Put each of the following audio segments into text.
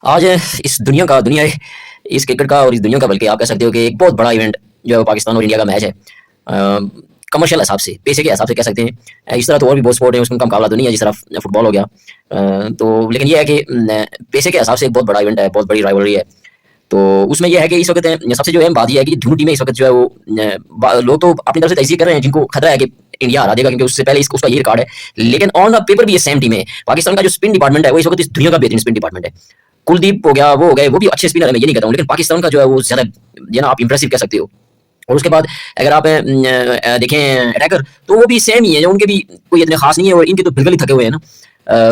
आज दुनिया इस क्रिकेट का और इस दुनिया का बल्कि आप कह सकते हो कि एक बहुत बड़ा इवेंट जो है वो पाकिस्तान और इंडिया का मैच है। कमर्शियल हिसाब से, पैसे के हिसाब से कह सकते हैं। इस तरह तो और भी बहुत स्पोर्ट है, उसमें उनका मुकाबला तो नहीं है जिस तरह फुटबॉल हो गया। तो लेकिन ये है कि पैसे के हिसाब से एक बहुत बड़ा इवेंट है, बहुत बड़ी राइवलरी है। तो उसमें ये है कि इस वक्त सबसे जो अहम बात ये है कि दोनों टीमें इस वक्त जो है वो लोग तो अपनी तरफ से तजज़िये कर रहे हैं जिनको खतरा है कि इंडिया हरा देगा, क्योंकि उससे पहले उसका ये रिकॉर्ड है। लेकिन ऑन द पेपर भी ये सेम टीम है। पाकिस्तान का जो स्पिन डिपार्टमेंट है वो इस वक्त इस दुनिया का बेहतरीन स्पिन डिपार्टमेंट है। कुलदीप हो गया, वो हो गए, वो भी अच्छे स्पिनर है, मैं ये नहीं कहता हूँ, लेकिन पाकिस्तान का जो है वो ज्यादा ये ना आप इंप्रेसिव कह सकते हो। और उसके बाद अगर आप देखें अटैकर, तो वो भी सेम ही है, जो उनके भी कोई इतने खास नहीं है, और इनके तो बिल्कुल ही थके हुए हैं ना।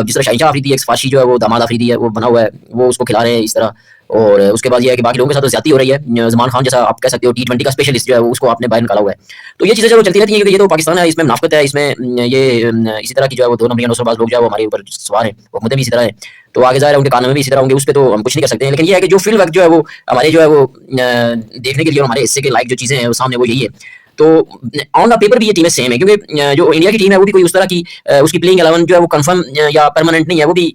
जिस तरह शाहिन शाह अफरीदी, एक फाशी जो है वो दामाद अफरीदी है, वो बना हुआ है, वो उसको खिला रहे हैं इस तरह। और उसके बाद ये है कि बाकी लोगों के साथ तो ज्यादती हो रही है। जमान खान जैसा आप कह सकते हो T20 का स्पेशलिस्ट जो है वो, उसको आपने बाहर निकाला हुआ है। तो ये चीजें जो चलती रहती हैं, क्योंकि ये तो पाकिस्तान है, इसमें मुनाफिकत है, इसमें इसी तरह की जो है वो दो नंबरिया नौसरबाज लोग जो है वो हमारे ऊपर सवार हैं, हुकूमतें भी इसी तरह है। तो आगे ज़ाहिर है उनके कानून में भी इसी तरह होंगे, उस पे तो हम कुछ नहीं कर सकते हैं। लेकिन ये है कि जो फील्ड वर्क जो है वो हमारे जो है वो देखने के लिए और हमारे हिस्से के लायक जो चीज़ें हैं वो सामने वो यही है। तो ऑन द पेपर भी ये टीमें सेम है, क्योंकि जो इंडिया की टीम है वो भी कोई उस तरह की उसकी प्लेइंग 11 जो है वो कंफर्म या परमानेंट नहीं है, वो भी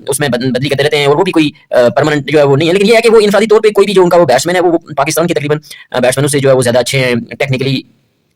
उसमें बदली करते रहते हैं, और वो भी कोई परमानेंट जो है वो नहीं है। लेकिन ये है कि वो इनफरादी तौर पे कोई भी जो उनका वो बैट्समैन है वो पाकिस्तान के तकरीबन बैट्समैनों से जो है वो ज़्यादा अच्छे हैं, टेक्निकली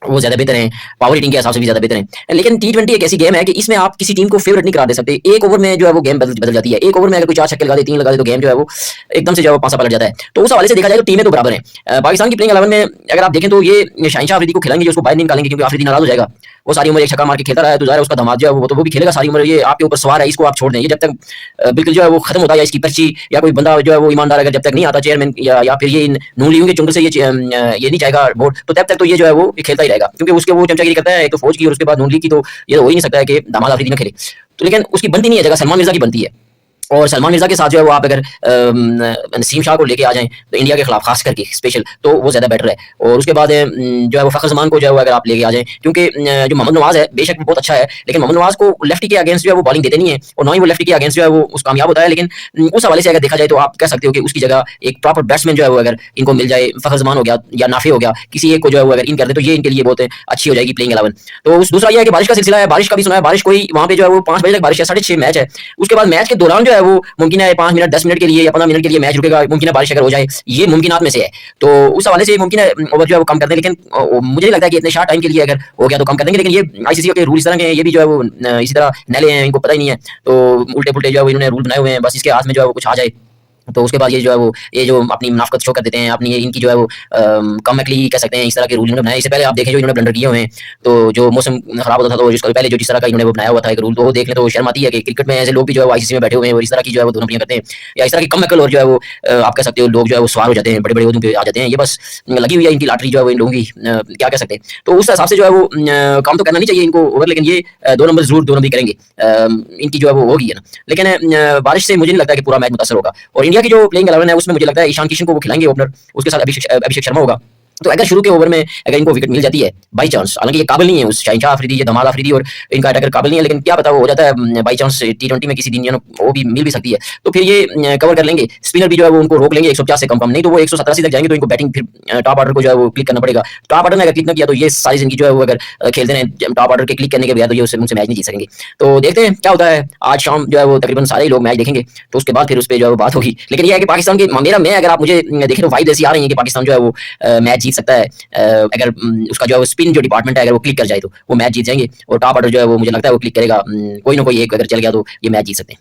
वो ज़्यादा बेहतर हैं, पावर हिटिंग के हिसाब से भी ज़्यादा बेहतर हैं। लेकिन T20 एक ऐसी गेम है कि इसमें आप किसी टीम को फेवरेट नहीं करार दे सकते। एक ओवर में जो है वो गेम बदल जाती है। एक ओवर में अगर कोई 4 छक्के लगा दे, 3 लगा दे, तो गेम जो है वो एकदम से जो है वो पासा पलट जाता है। तो उस हवाले से देखा जाए तो टीमें तो बराबर हैं। पाकिस्तान की प्लेइंग 11 में अगर आप देखें तो ये शाहिन शाह अफरीदी को खिलाएंगे, जो उसको बाहर नहीं निकालेंगे, क्योंकि अफरीदी नाराज हो जाएगा। वो सारी उम्र एक छक्का मार के खेलता रहा है, तो ज़ाहिर है उसका दामाद जो है वो तो वो भी खेलेगा सारी उम्र। ये आपके ऊपर सवार है, इसको आप छोड़ दें। ये जब तक बिल्कुल जो है वो खत्म होता है, या इसकी पर्ची या कोई बंदा जो है वो ईमानदार अगर जब तक नहीं आता चेयरमैन, या फिर ये नून लीगों के चुंगल से ये नहीं जाएगा वोट, तो तब तक तो ये जो है वो खेलता ही रहेगा, क्योंकि उसके वो चमचागिरी करता है, एक तो फौज की और उसके बाद नून लीग की। तो ये तो हो ही नहीं सकता है कि दामाद अफरीदी में खेले। तो लेकिन उसकी बनती नहीं है जगह, सलमान मिर्जा की बनती है। और सलमान मिर्जा के साथ जो है वो आप अगर नसीम शाह को लेके आ जाएं, तो इंडिया के खिलाफ खास करके स्पेशल, तो वो ज़्यादा बेटर है। और उसके बाद जो है वो फ़खर जमान को जो है वो अगर आप लेके आ जाएं, क्योंकि जो मोहम्मद नवाज है बेशक बहुत अच्छा है, लेकिन मोहम्मद नवाज को लेफ्टी के अगेंस्ट जो है वो बॉलिंग देते नहीं है, और ना ही वो लेफ्टी के अगेंस्ट जो है वो उस कामयाब होता है। लेकिन उस हवाले से अगर देखा जाए तो आप कह सकते हो कि उसकी जगह एक प्रॉपर बैट्समैन जो है वो अगर इनको मिल जाए, फ़खर जमान हो गया या नाफे हो गया, किसी एक को जो है वो अगर इन कर दे, तो ये इनके लिए बहुत अच्छी हो जाएगी प्लेइंग 11। तो दूसरा ये है कि बारिश का सिलसिला है, बारिश का भी सुना है, बारिश कोई वहाँ पे जो है वो 5 बजे तक बारिश है, 6:30 मैच है। उसके बाद मैच के दौरान जो है वो मुमकिन है 5 मिनट 10 मिनट के लिए या 15 मिनट के लिए मैच रुकेगा, मुमकिन है बारिश अगर हो जाए, ये मुमकिनात में से है। तो उस हवाले से मुमकिन है ओवर जो है वो कम कर दें, लेकिन मुझे नहीं लगता कि इतने शॉर्ट टाइम के लिए अगर हो गया तो कम कर देंगे। लेकिन ये आईसीसी के रूल इस तरह के हैं, ये भी जो है वो इसी तरह नैले हैं, इनको पता ही नहीं है, तो उल्टे पुल्टे जो है वो इन्होंने रूल बनाए हुए हैं, बस इसके हाथ में जो है वो कुछ आ जाए, तो उसके बाद ये जो है वो ये जो अपनी मुनाफिकत शो कर देते हैं अपनी, इनकी जो है वो कॉमिकली कह सकते हैं, इस तरह के रूल इन्होंने बनाए। इससे पहले आप देखें जो इन्होंने ब्लंडर किए हुए हैं, तो जो मौसम खराब होता था, तो जिसका पहले जो जिस तरह का इन्होंने वो बनाया हुआ था एक रूल, तो वो देख लें तो शर्म आती है कि क्रिकेट में ऐसे लोग भी जो है वो आईसीसी में बैठे हुए हैं और इस तरह की जो है वो दो नंबरियां करते हैं, या इस तरह की कॉमिकल और जो है वो आप कह सकते हो लोग जो है वो सवार हो जाते हैं, बड़े बड़े उहदों पे आ जाते हैं। ये बस लगी हुई है इनकी लॉटरी जो है वो इन लोगों की, क्या कह सकते हैं। तो उस हिसाब से जो है वो काम तो करना नहीं चाहिए इनको ओवर, लेकिन ये 2 नंबर जरूर 2 नंबर करेंगे, इनकी जो है वो होगी है ना। लेकिन बारिश से मुझे नहीं लगता कि पूरा मैच मुतासर होगा। और इंडिया की जो प्लेइंग 11 है उसमें मुझे लगता है ईशान किशन को वो खिलाएंगे ओपनर, उसके साथ अभिषेक शर्मा होगा। तो अगर शुरू के ओवर में अगर इनको विकेट मिल जाती है बाई चांस, हालांकि ये काबिल नहीं है उस शाहिन शाह अफरीदी या दमाद अफरीदी और इनका अटैकर काबिल नहीं है, लेकिन क्या पता वो हो जाता है बाई चांस T20 में किसी दिन वो भी मिल भी सकती है, तो फिर ये कवर कर लेंगे। स्पिनर भी जो है वो उनको रोक लेंगे 150 से कम नहीं तो वो 187 तक जाएंगे, तो इनको बैटिंग फिर टॉप ऑर्डर को जो है वो क्लिक करना पड़ेगा। टॉप ऑर्डर में अगर क्लिक ना किया तो ये सारी जिंदगी जो है वो अगर खेलते हैं टॉप ऑर्डर के क्लिक करने के बगैर, तो ये उनसे मैच नहीं जीत सकेंगे। तो देखते हैं क्या होता है। आज शाम जो है वो तकरीबन सारे ही लोग मैच देखेंगे, तो उसके बाद फिर उस पर जो है वो बात होगी। लेकिन ये है कि पाकिस्तान की मेरा मैं अगर आप मुझे देखें तो वाइब ऐसी आ रही है कि पाकिस्तान जो है वो मैच जीत सकता है। अगर उसका जो है स्पिन जो डिपार्टमेंट है अगर वो क्लिक कर जाए तो वो मैच जीत जाएंगे, और टॉप ऑर्डर जो है वो मुझे लगता है वो क्लिक करेगा। कोई ना कोई एक अगर चल गया तो ये मैच जीत सकते हैं।